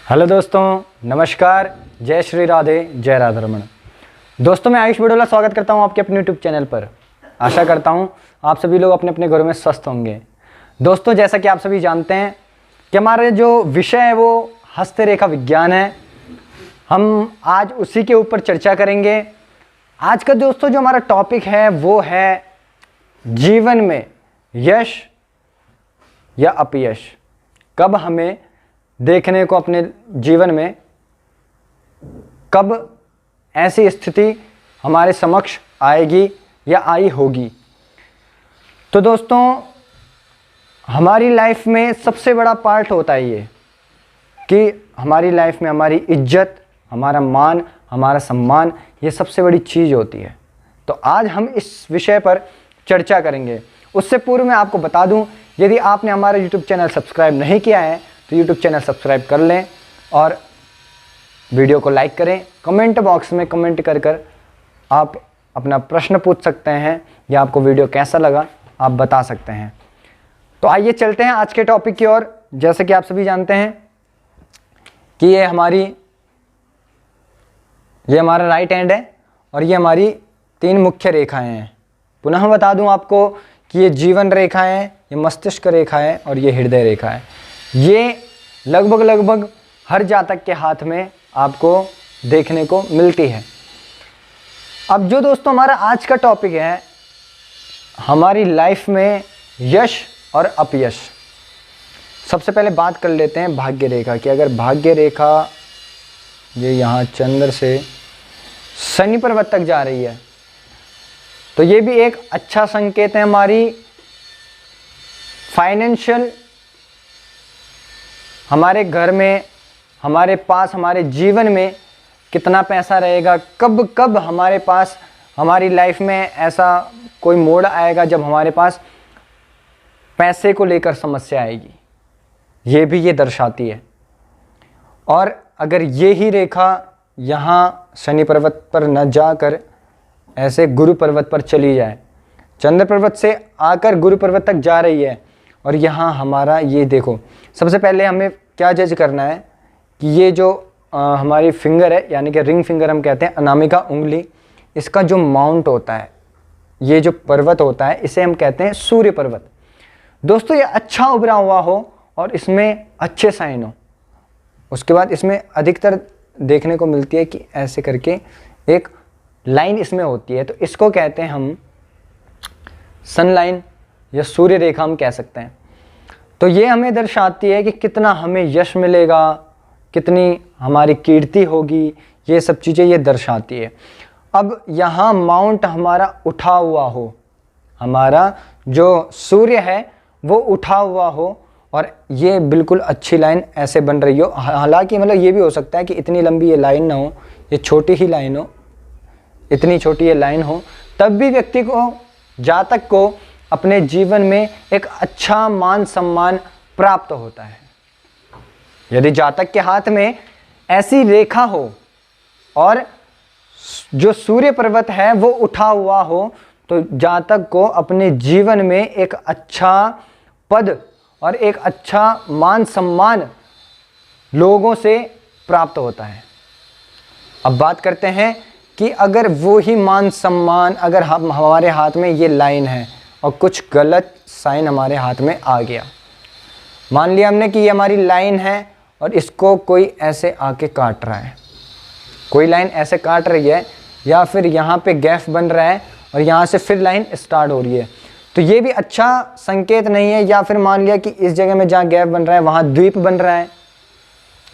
Hello दोस्तों, नमस्कार। जय श्री राधे, जय राधा रमण। दोस्तों, मैं आयुष बडोला स्वागत करता हूं आपके अपने यूट्यूब चैनल पर। आशा करता हूं आप सभी लोग अपने अपने घरों में स्वस्थ होंगे। दोस्तों, जैसा कि आप सभी जानते हैं कि हमारा जो विषय है वो हस्तरेखा विज्ञान है। हम आज उसी के ऊपर चर्चा करेंगे। आज का दोस्तों जो हमारा टॉपिक है वो है जीवन में यश या अपयश कब हमें देखने को अपने जीवन में, कब ऐसी स्थिति हमारे समक्ष आएगी या आई होगी। तो दोस्तों, हमारी लाइफ में सबसे बड़ा पार्ट होता है ये कि हमारी लाइफ में हमारी इज्जत, हमारा मान, हमारा सम्मान, ये सबसे बड़ी चीज़ होती है। तो आज हम इस विषय पर चर्चा करेंगे। उससे पूर्व मैं आपको बता दूं, यदि आपने हमारा यूट्यूब चैनल सब्सक्राइब नहीं किया है तो यूट्यूब चैनल सब्सक्राइब कर लें और वीडियो को लाइक करें। कमेंट बॉक्स में कमेंट कर कर आप अपना प्रश्न पूछ सकते हैं या आपको वीडियो कैसा लगा आप बता सकते हैं। तो आइए चलते हैं आज के टॉपिक की ओर। जैसे कि आप सभी जानते हैं कि ये हमारा राइट हैंड है और ये हमारी 3 मुख्य रेखाएं हैं। पुनः बता दूं आपको कि ये जीवन रेखा है, ये मस्तिष्क रेखा है और ये हृदय रेखा है। ये लगभग हर जातक के हाथ में आपको देखने को मिलती है। अब जो दोस्तों हमारा आज का टॉपिक है, हमारी लाइफ में यश और अपयश। सबसे पहले बात कर लेते हैं भाग्य रेखा की। अगर भाग्य रेखा ये यहाँ चंद्र से शनि पर्वत तक जा रही है तो ये भी एक अच्छा संकेत है हमारी फाइनेंशियल, हमारे घर में, हमारे पास, हमारे जीवन में कितना पैसा रहेगा, कब कब हमारे पास, हमारी लाइफ में ऐसा कोई मोड़ आएगा जब हमारे पास पैसे को लेकर समस्या आएगी, ये भी ये दर्शाती है। और अगर ये ही रेखा यहाँ शनि पर्वत पर न जाकर ऐसे गुरु पर्वत पर चली जाए, चंद्र पर्वत से आकर गुरु पर्वत तक जा रही है और यहाँ हमारा ये देखो, सबसे पहले हमें क्या जज करना है कि ये जो हमारी फिंगर है, यानी कि रिंग फिंगर हम कहते हैं, अनामिका उंगली, इसका जो माउंट होता है, ये जो पर्वत होता है, इसे हम कहते हैं सूर्य पर्वत। दोस्तों, ये अच्छा उभरा हुआ हो और इसमें अच्छे साइन हो। उसके बाद इसमें अधिकतर देखने को मिलती है कि ऐसे करके एक लाइन इसमें होती है, तो इसको कहते हैं हम सन लाइन या सूर्य रेखा हम कह सकते हैं। तो ये हमें दर्शाती है कि कितना हमें यश मिलेगा, कितनी हमारी कीर्ति होगी, ये सब चीज़ें ये दर्शाती है। अब यहाँ माउंट हमारा उठा हुआ हो, हमारा जो सूर्य है वो उठा हुआ हो और ये बिल्कुल अच्छी लाइन ऐसे बन रही हो। हालांकि मतलब ये भी हो सकता है कि इतनी लंबी ये लाइन ना हो, ये छोटी ही लाइन हो, इतनी छोटी ये लाइन हो, तब भी व्यक्ति को, जातक को अपने जीवन में एक अच्छा मान सम्मान प्राप्त होता है। यदि जातक के हाथ में ऐसी रेखा हो और जो सूर्य पर्वत है वो उठा हुआ हो तो जातक को अपने जीवन में एक अच्छा पद और एक अच्छा मान सम्मान लोगों से प्राप्त होता है। अब बात करते हैं कि अगर वो ही मान सम्मान, अगर हम हमारे हाथ में ये लाइन है और कुछ गलत साइन हमारे हाथ में आ गया, मान लिया हमने कि ये हमारी लाइन है और इसको कोई ऐसे आके काट रहा है, कोई लाइन ऐसे काट रही है या फिर यहाँ पे गैप बन रहा है और यहाँ से फिर लाइन स्टार्ट हो रही है, तो ये भी अच्छा संकेत नहीं है। या फिर मान लिया कि इस जगह में जहाँ गैप बन रहा है वहाँ द्वीप बन रहा है,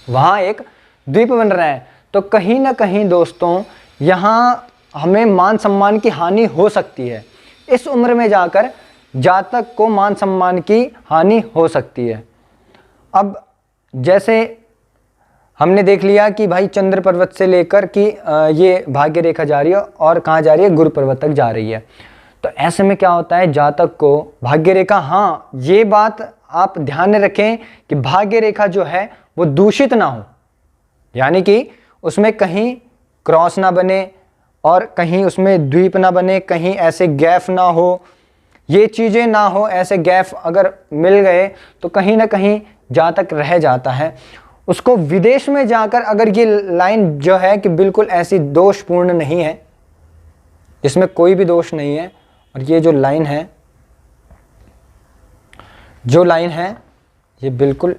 वहाँ एक द्वीप बन रहा है, तो कहीं ना कहीं दोस्तों यहाँ हमें मान सम्मान की हानि हो सकती है। इस उम्र में जाकर जातक को मान सम्मान की हानि हो सकती है। अब जैसे हमने देख लिया कि भाई चंद्र पर्वत से लेकर कि ये भाग्य रेखा जा रही है और कहाँ जा रही है, गुरु पर्वत तक जा रही है। तो ऐसे में क्या होता है, जातक को भाग्य रेखा, हाँ ये बात आप ध्यान में रखें कि भाग्य रेखा जो है वो दूषित ना हो, यानी कि उसमें कहीं क्रॉस ना बने और कहीं उसमें द्वीप ना बने, कहीं ऐसे गैप ना हो, ये चीज़ें ना हो। ऐसे गैप अगर मिल गए तो कहीं ना कहीं जहाँ तक रह जाता है। उसको विदेश में जाकर, अगर ये लाइन जो है कि बिल्कुल ऐसी दोषपूर्ण नहीं है, इसमें कोई भी दोष नहीं है, और ये जो लाइन है ये बिल्कुल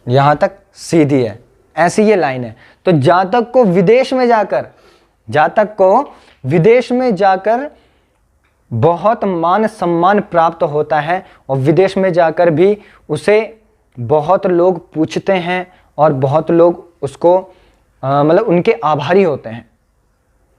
यहाँ तक सीधी है, ऐसी ये लाइन है। तो जातक को विदेश में जाकर बहुत मान सम्मान प्राप्त होता है, और विदेश में जाकर भी उसे बहुत लोग पूछते हैं और बहुत लोग उसको मतलब उनके आभारी होते हैं।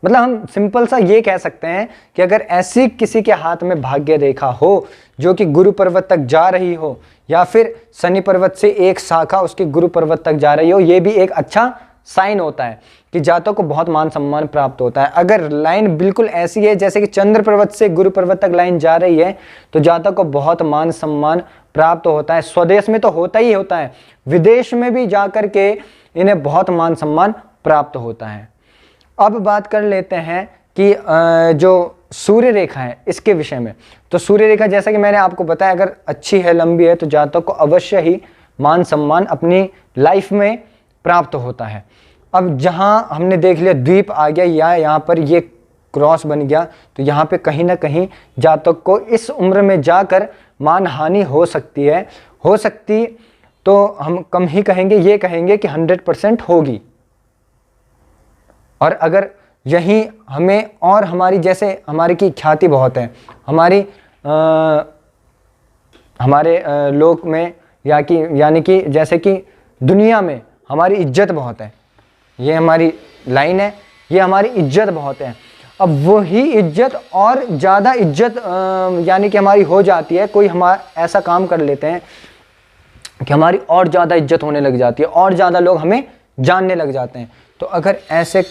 मतलब हम सिंपल सा ये कह सकते हैं कि अगर ऐसी किसी के हाथ में भाग्य रेखा हो जो कि गुरु पर्वत तक जा रही हो, या फिर शनि पर्वत से एक शाखा उसकी गुरु पर्वत तक जा रही हो, ये भी एक अच्छा साइन होता है कि जातक को बहुत मान सम्मान प्राप्त होता है। अगर लाइन बिल्कुल ऐसी है जैसे कि चंद्र पर्वत से गुरु पर्वत तक लाइन जा रही है, तो जातक को बहुत मान सम्मान प्राप्त होता है। स्वदेश में तो होता ही होता है, विदेश में भी जाकर के इन्हें बहुत मान सम्मान प्राप्त होता है। अब बात कर लेते हैं कि जो सूर्य रेखा है इसके विषय में। तो सूर्य रेखा जैसा कि मैंने आपको बताया, अगर अच्छी है, लंबी है, तो जातक को अवश्य ही मान सम्मान अपनी लाइफ में प्राप्त होता है। अब जहाँ हमने देख लिया द्वीप आ गया या यहाँ पर ये क्रॉस बन गया, तो यहाँ पे कहीं ना कहीं जातक को इस उम्र में जाकर मान हानि हो सकती तो हम कम ही कहेंगे, ये कहेंगे कि 100% होगी। और अगर यहीं हमें और हमारी जैसे हमारी की ख्याति बहुत है, हमारे लोक में यानी कि जैसे कि दुनिया में हमारी इज्जत बहुत है, ये हमारी लाइन है, ये हमारी इज्जत बहुत है। अब वही इज्जत और ज़्यादा इज्जत यानी कि हमारी हो जाती है, कोई हमारा ऐसा काम कर लेते हैं कि हमारी और ज़्यादा इज्जत होने लग जाती है और ज़्यादा लोग हमें जानने लग जाते हैं। तो अगर ऐसे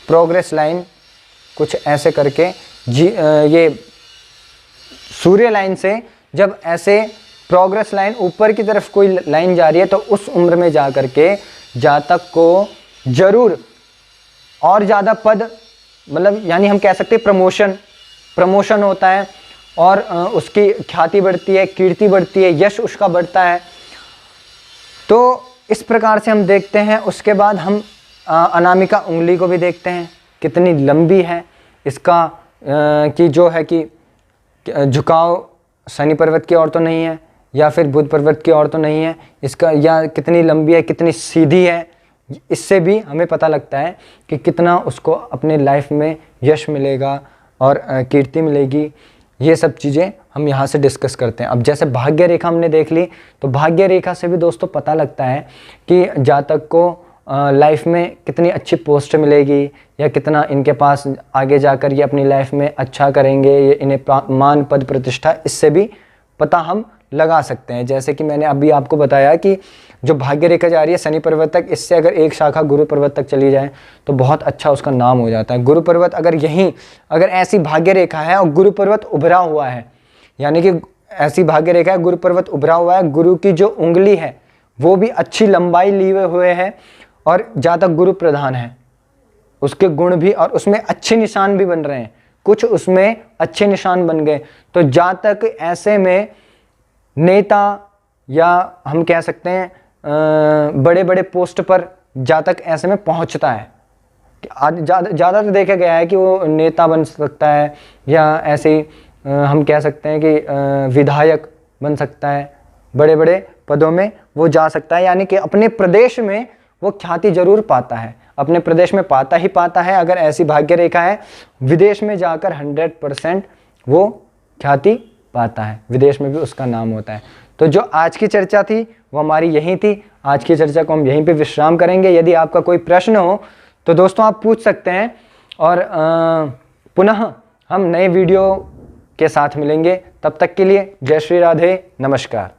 प्रोग्रेस लाइन कुछ ऐसे करके ये सूर्य लाइन से जब ऐसे प्रोग्रेस लाइन ऊपर की तरफ कोई लाइन जा रही है, तो उस उम्र में जा कर के जातक को जरूर और ज़्यादा पद, मतलब यानी हम कह सकते हैं प्रमोशन होता है, और उसकी ख्याति बढ़ती है, कीर्ति बढ़ती है, यश उसका बढ़ता है। तो इस प्रकार से हम देखते हैं। उसके बाद हम अनामिका उंगली को भी देखते हैं, कितनी लंबी है इसका, कि जो है कि झुकाव शनि पर्वत की ओर तो नहीं है, या फिर बुध पर्वत की ओर तो नहीं है इसका, या कितनी लंबी है, कितनी सीधी है। इससे भी हमें पता लगता है कि कितना उसको अपने लाइफ में यश मिलेगा और कीर्ति मिलेगी। ये सब चीज़ें हम यहाँ से डिस्कस करते हैं। अब जैसे भाग्य रेखा हमने देख ली, तो भाग्य रेखा से भी दोस्तों पता लगता है कि जातक को लाइफ में कितनी अच्छी पोस्ट मिलेगी, या कितना इनके पास आगे जाकर ये अपनी लाइफ में अच्छा करेंगे, ये इन्हें मान पद प्रतिष्ठा, इससे भी पता हम लगा सकते हैं। जैसे कि मैंने अभी आपको बताया कि जो भाग्य रेखा जा रही है शनि पर्वत तक, इससे अगर एक शाखा गुरु पर्वत तक चली जाए तो बहुत अच्छा उसका नाम हो जाता है। गुरु पर्वत अगर ऐसी भाग्य रेखा है और गुरु पर्वत उभरा हुआ है, यानी कि ऐसी भाग्य रेखा है, गुरु पर्वत उभरा हुआ है, गुरु की जो उंगली है वो भी अच्छी लंबाई लिए हुए है, और जातक गुरु प्रधान है, उसके गुण भी और उसमें अच्छे निशान भी बन रहे हैं, कुछ उसमें अच्छे निशान बन गए, तो जातक ऐसे में नेता, या हम कह सकते हैं बड़े बड़े पोस्ट पर जातक ऐसे में पहुंचता है। ज़्यादा तो देखा गया है कि वो नेता बन सकता है, या ऐसे ही हम कह सकते हैं कि विधायक बन सकता है, बड़े बड़े पदों में वो जा सकता है। यानी कि अपने प्रदेश में वो ख्याति जरूर पाता है, अपने प्रदेश में पाता ही पाता है। अगर ऐसी भाग्य रेखा है, विदेश में जाकर 100% वो ख्याति पाता है, विदेश में भी उसका नाम होता है। तो जो आज की चर्चा थी वो हमारी यहीं थी। आज की चर्चा को हम यहीं पे विश्राम करेंगे। यदि आपका कोई प्रश्न हो तो दोस्तों आप पूछ सकते हैं, और पुनः हम नए वीडियो के साथ मिलेंगे। तब तक के लिए जय श्री राधे, नमस्कार।